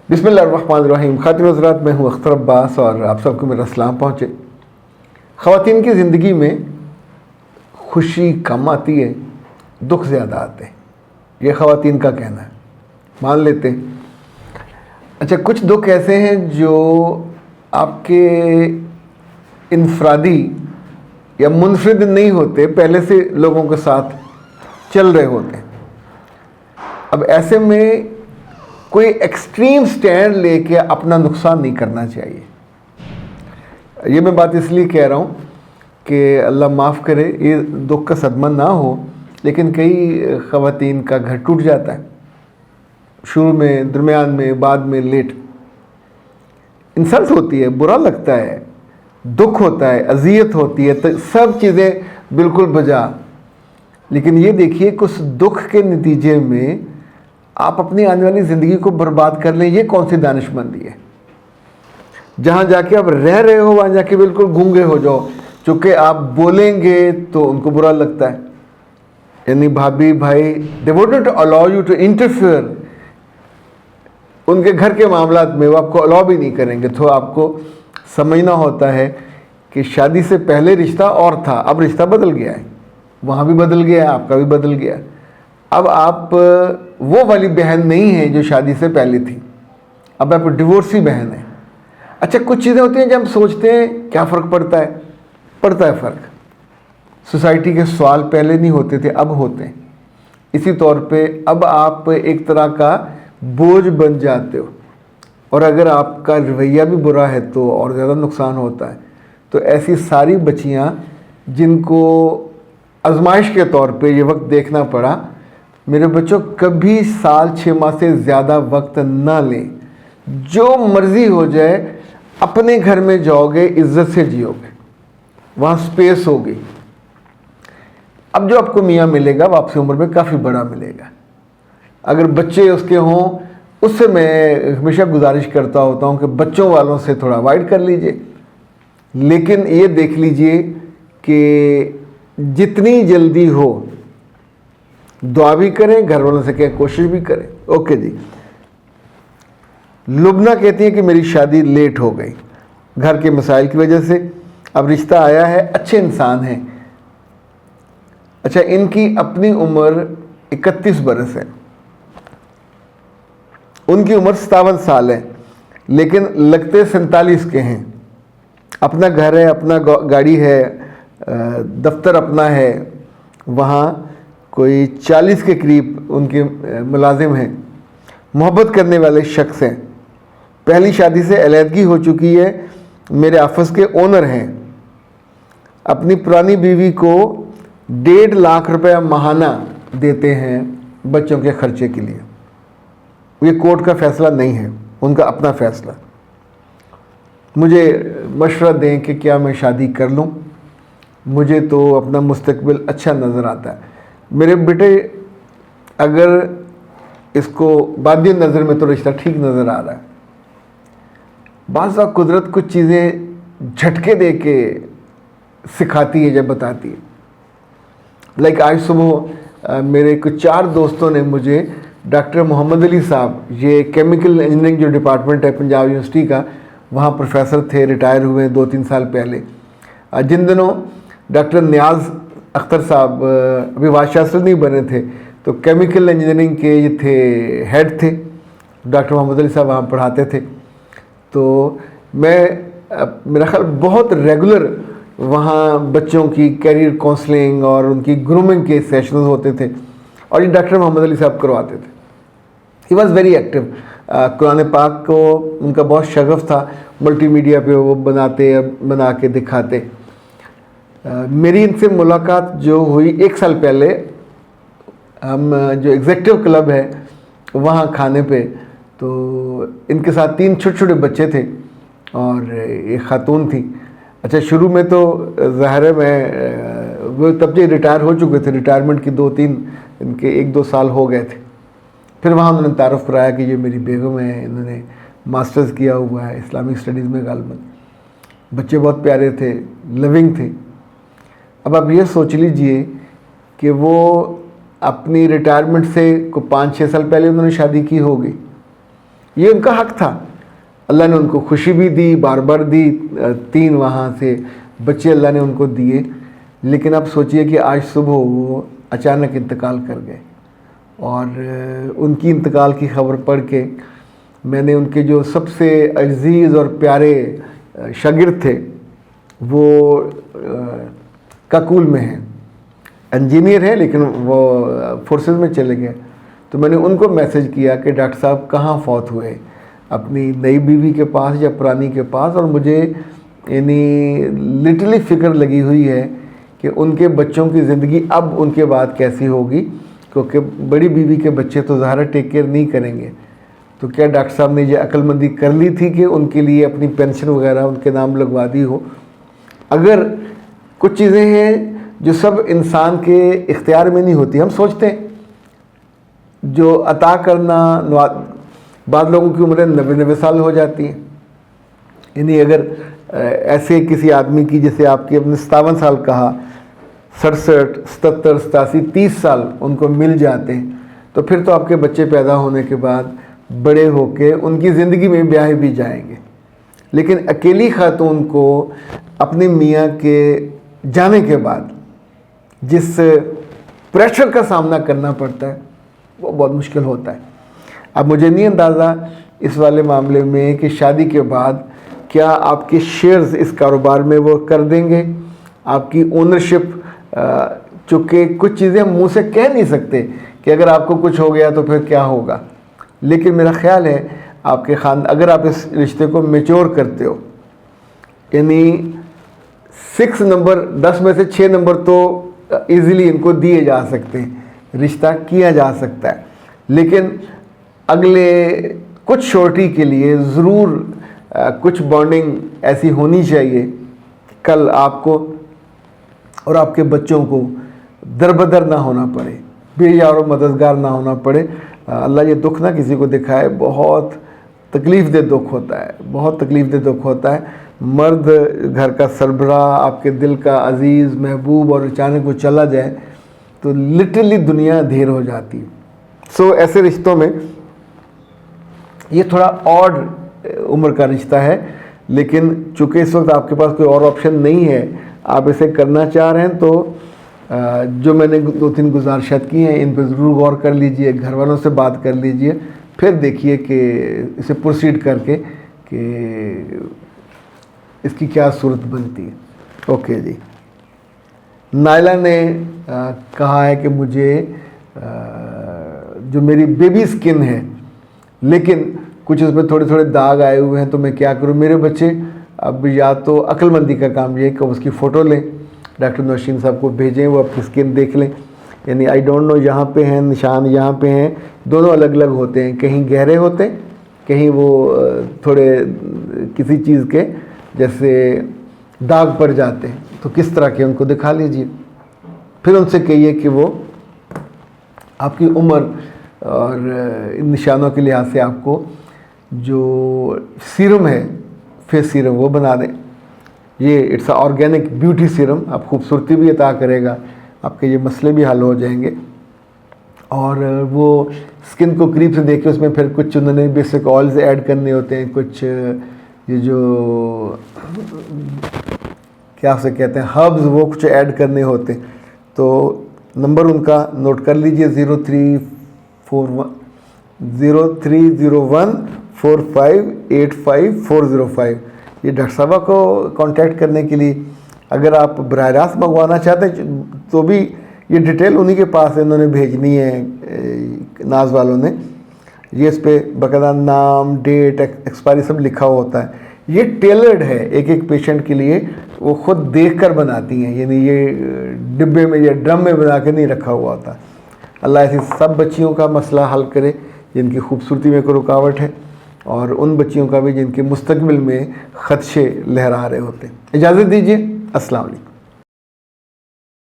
بسم اللہ الرحمن الرحیم. خاتون حضرات، میں ہوں اختر عباس اور آپ سب کو میرا سلام پہنچے. خواتین کی زندگی میں خوشی کم آتی ہے، دکھ زیادہ آتے ہیں، یہ خواتین کا کہنا ہے، مان لیتے ہیں. اچھا، کچھ دکھ ایسے ہیں جو آپ کے انفرادی یا منفرد نہیں ہوتے، پہلے سے لوگوں کے ساتھ چل رہے ہوتے ہیں. اب ایسے میں کوئی ایکسٹریم سٹینڈ لے کے اپنا نقصان نہیں کرنا چاہیے. یہ میں بات اس لیے کہہ رہا ہوں کہ اللہ معاف کرے، یہ دکھ کا صدمہ نہ ہو، لیکن کئی خواتین کا گھر ٹوٹ جاتا ہے، شروع میں، درمیان میں، بعد میں، لیٹ. انسلٹ ہوتی ہے، برا لگتا ہے، دکھ ہوتا ہے، اذیت ہوتی ہے، سب چیزیں بالکل بجا. لیکن یہ دیکھیے کہ اس دکھ کے نتیجے میں آپ اپنی آنے والی زندگی کو برباد کر لیں، یہ کون سی دانش مندی ہے؟ جہاں جا کے آپ رہ رہے ہو وہاں جا کے بالکل گونگے ہو جاؤ، چونکہ آپ بولیں گے تو ان کو برا لگتا ہے. یعنی بھابھی بھائی they would not allow you to interfere. ان کے گھر کے معاملات میں وہ آپ کو الاؤ بھی نہیں کریں گے. تو آپ کو سمجھنا ہوتا ہے کہ شادی سے پہلے رشتہ اور تھا، اب رشتہ بدل گیا ہے، وہاں بھی بدل گیا ہے، آپ کا بھی بدل گیا ہے. اب آپ وہ والی بہن نہیں ہیں جو شادی سے پہلے تھی، اب آپ ڈیورسی بہن ہیں. اچھا، کچھ چیزیں ہوتی ہیں جب ہم سوچتے ہیں کیا فرق پڑتا ہے، پڑتا ہے فرق. سوسائٹی کے سوال پہلے نہیں ہوتے تھے، اب ہوتے ہیں. اسی طور پہ اب آپ ایک طرح کا بوجھ بن جاتے ہو، اور اگر آپ کا رویہ بھی برا ہے تو اور زیادہ نقصان ہوتا ہے. تو ایسی ساری بچیاں جن کو آزمائش کے طور پہ یہ وقت دیکھنا پڑا، میرے بچوں کبھی سال 6 ماہ سے زیادہ وقت نہ لیں. جو مرضی ہو جائے، اپنے گھر میں جاؤ گے، عزت سے جیو گے، وہاں سپیس ہوگی. اب جو آپ کو میاں ملے گا واپسی عمر میں کافی بڑا ملے گا. اگر بچے اس کے ہوں، اس سے میں ہمیشہ گزارش کرتا ہوتا ہوں کہ بچوں والوں سے تھوڑا اوائڈ کر لیجئے. لیکن یہ دیکھ لیجئے کہ جتنی جلدی ہو دعا بھی کریں، گھر والوں سے کہیں کوشش بھی کریں. اوکے جی. لبنہ کہتی ہے کہ میری شادی لیٹ ہو گئی گھر کے مسائل کی وجہ سے. اب رشتہ آیا ہے، اچھے انسان ہیں. اچھا، ان کی اپنی عمر 31 برس ہے، ان کی عمر 57 سال ہے، لیکن لگتے 47 کے ہیں. اپنا گھر ہے، اپنا گاڑی ہے، دفتر اپنا ہے، وہاں کوئی 40 کے قریب ان کے ملازم ہیں. محبت کرنے والے شخص ہیں. پہلی شادی سے علیحدگی ہو چکی ہے. میرے آفس کے اونر ہیں. اپنی پرانی بیوی کو 1.5 لاکھ روپے ماہانہ دیتے ہیں بچوں کے خرچے کے لیے. یہ کورٹ کا فیصلہ نہیں ہے، ان کا اپنا فیصلہ. مجھے مشورہ دیں کہ کیا میں شادی کر لوں؟ مجھے تو اپنا مستقبل اچھا نظر آتا ہے. میرے بیٹے، اگر اس کو بادی نظر میں تو رشتہ ٹھیک نظر آ رہا ہے. بعض وقت قدرت کچھ چیزیں جھٹکے دے کے سکھاتی ہے جب بتاتی ہے. لائک آج صبح میرے کچھ 4 دوستوں نے مجھے ڈاکٹر محمد علی صاحب، یہ کیمیکل انجینئرنگ جو ڈپارٹمنٹ ہے پنجاب یونیورسٹی کا، وہاں پروفیسر تھے، ریٹائر ہوئے 2-3 سال پہلے. جن دنوں ڈاکٹر نیاز اختر صاحب ابھی وائس چانسلر نہیں بنے تھے، تو کیمیکل انجینئرنگ کے یہ تھے، ہیڈ تھے. ڈاکٹر محمد علی صاحب وہاں پڑھاتے تھے. تو میں میرا خیال بہت ریگولر وہاں بچوں کی کیریئر کونسلنگ اور ان کی گرومنگ کے سیشنز ہوتے تھے، اور یہ ڈاکٹر محمد علی صاحب کرواتے تھے. He was very active. قرآن پاک کو ان کا بہت شغف تھا، ملٹی میڈیا پہ وہ بنا کے دکھاتے. میری ان سے ملاقات جو ہوئی 1 سال پہلے، ہم جو ایگزیکٹو کلب ہے وہاں کھانے پہ، تو ان کے ساتھ 3 چھوٹے چھوٹے بچے تھے اور ایک خاتون تھی. اچھا، شروع میں تو ظاہر ہے وہ تب جو ریٹائر ہو چکے تھے، ریٹائرمنٹ کی 2-3 ان کے 1-2 سال ہو گئے تھے. پھر وہاں انہوں نے تعارف کرایا کہ یہ میری بیگم ہے، انہوں نے ماسٹرز کیا ہوا ہے اسلامک اسٹڈیز میں غالباً. بچے بہت پیارے تھے، لونگ تھے. اب آپ یہ سوچ لیجئے کہ وہ اپنی ریٹائرمنٹ سے 5-6 سال پہلے انہوں نے شادی کی ہوگی. یہ ان کا حق تھا. اللہ نے ان کو خوشی بھی دی, بار بار دی, 3 وہاں سے بچے اللہ نے ان کو دیے. لیکن اب سوچئے کہ آج صبح وہ اچانک انتقال کر گئے, اور ان کی انتقال کی خبر پڑھ کے میں نے ان کے جو سب سے عزیز اور پیارے شاگرد تھے وہ کاکول میں ہیں, انجینئر ہیں لیکن وہ فورسز میں چلے گئے. تو میں نے ان کو میسج کیا کہ ڈاکٹر صاحب کہاں فوت ہوئے, اپنی نئی بیوی کے پاس یا پرانی کے پاس. اور مجھے یعنی لٹرلی فکر لگی ہوئی ہے کہ ان کے بچوں کی زندگی اب ان کے بعد کیسی ہوگی, کیونکہ بڑی بیوی کے بچے تو ظاہر ٹیک کیئر نہیں کریں گے. تو کیا ڈاکٹر صاحب نے یہ عقل مندی کر لی تھی کہ ان کے لیے اپنی پینشن وغیرہ ان کے نام لگوا دی ہو. اگر کچھ چیزیں ہیں جو سب انسان کے اختیار میں نہیں ہوتی. ہم سوچتے ہیں جو عطا کرنا, بعض لوگوں کی عمریں 90 سال ہو جاتی ہیں. یعنی اگر ایسے کسی آدمی کی جیسے آپ کے اپنے 57 سال کہا, 67, 77, 87, 30 سال ان کو مل جاتے ہیں, تو پھر تو آپ کے بچے پیدا ہونے کے بعد بڑے ہو کے ان کی زندگی میں بیاہ بھی جائیں گے. لیکن اکیلی خاتون کو اپنے میاں کے جانے کے بعد جس پریشر کا سامنا کرنا پڑتا ہے وہ بہت مشکل ہوتا ہے. اب مجھے نہیں اندازہ اس والے معاملے میں کہ شادی کے بعد کیا آپ کے شیئرز اس کاروبار میں وہ کر دیں گے, آپ کی اونرشپ. چونکہ کچھ چیزیں ہم منہ سے کہہ نہیں سکتے کہ اگر آپ کو کچھ ہو گیا تو پھر کیا ہوگا. لیکن میرا خیال ہے آپ کے اگر آپ اس رشتے کو میچور کرتے ہو, یعنی 6 نمبر 10 میں سے 6 نمبر تو ایزیلی ان کو دیے جا سکتے ہیں, رشتہ کیا جا سکتا ہے. لیکن اگلے کچھ شورٹی کے لیے ضرور کچھ بانڈنگ ایسی ہونی چاہیے کل آپ کو اور آپ کے بچوں کو دربدر نہ ہونا پڑے, بے یار و مددگار نہ ہونا پڑے. اللہ یہ دکھ نہ کسی کو دکھائے. بہت تکلیف دہ دکھ ہوتا ہے, بہت تکلیف دہ دکھ ہوتا ہے. مرد گھر کا سربراہ, آپ کے دل کا عزیز محبوب, اور اچانک وہ چلا جائے تو لٹرلی دنیا اندھیر ہو جاتی ہے. سو ایسے رشتوں میں یہ تھوڑا آڈ عمر کا رشتہ ہے, لیکن چونکہ اس وقت آپ کے پاس کوئی اور آپشن نہیں ہے, آپ اسے کرنا چاہ رہے ہیں, تو جو میں نے 2-3 گزارشات کی ہیں ان پہ ضرور غور کر لیجئے, گھر والوں سے بات کر لیجئے, پھر دیکھیے کہ اسے پروسیڈ کر کے کہ اس کی کیا صورت بنتی ہے. اوکے جی. نائلہ نے کہا ہے کہ مجھے جو میری بیبی سکن ہے لیکن کچھ اس میں تھوڑے تھوڑے داغ آئے ہوئے ہیں, تو میں کیا کروں. میرے بچے اب یا تو عقل مندی کا کام یہ کہ اس کی فوٹو لیں, ڈاکٹر نوشین صاحب کو بھیجیں, وہ اپنی سکن دیکھ لیں. یعنی آئی ڈونٹ نو یہاں پہ ہیں نشان, یہاں پہ ہیں, دونوں الگ الگ ہوتے ہیں, کہیں گہرے ہوتے ہیں, کہیں وہ تھوڑے کسی چیز کے جیسے داغ پڑ جاتے ہیں. تو کس طرح کے ان کو دکھا لیجیے. پھر ان سے کہیے کہ وہ آپ کی عمر اور ان نشانوں کے لحاظ سے آپ کو جو سیرم ہے, فیس سیرم, وہ بنا دیں. یہ اٹس آرگینک بیوٹی سیرم, آپ خوبصورتی بھی عطا کرے گا, آپ کے یہ مسئلے بھی حل ہو جائیں گے. اور وہ سکن کو قریب سے دیکھیں, اس میں پھر کچھ انہوں نے بیسک آئلز ایڈ کرنے ہوتے ہیں, کچھ یہ جو کیا اسے کہتے ہیں ہربز, وہ کچھ ایڈ کرنے ہوتے ہیں. تو نمبر ان کا نوٹ کر لیجئے 03014585 یہ ڈاکٹر صاحبہ کو کانٹیکٹ کرنے کے لیے. اگر آپ براہ راست منگوانا چاہتے ہیں تو بھی یہ ڈیٹیل انہی کے پاس ہے, انہوں نے بھیجنی ہے, ناز والوں نے. یہ اس پہ باقاعدہ نام, ڈیٹ, ایکسپائری سب لکھا ہوا ہوتا ہے. یہ ٹیلرڈ ہے ایک ایک پیشنٹ کے لیے, وہ خود دیکھ کر بناتی ہیں, یعنی یہ ڈبے میں یا ڈرم میں بنا کے نہیں رکھا ہوا ہوتا. اللہ ایسی سب بچیوں کا مسئلہ حل کرے جن کی خوبصورتی میں کوئی رکاوٹ ہے, اور ان بچیوں کا بھی جن کے مستقبل میں خدشے لہرا رہے ہوتے ہیں. اجازت دیجیے. السلام علیکم.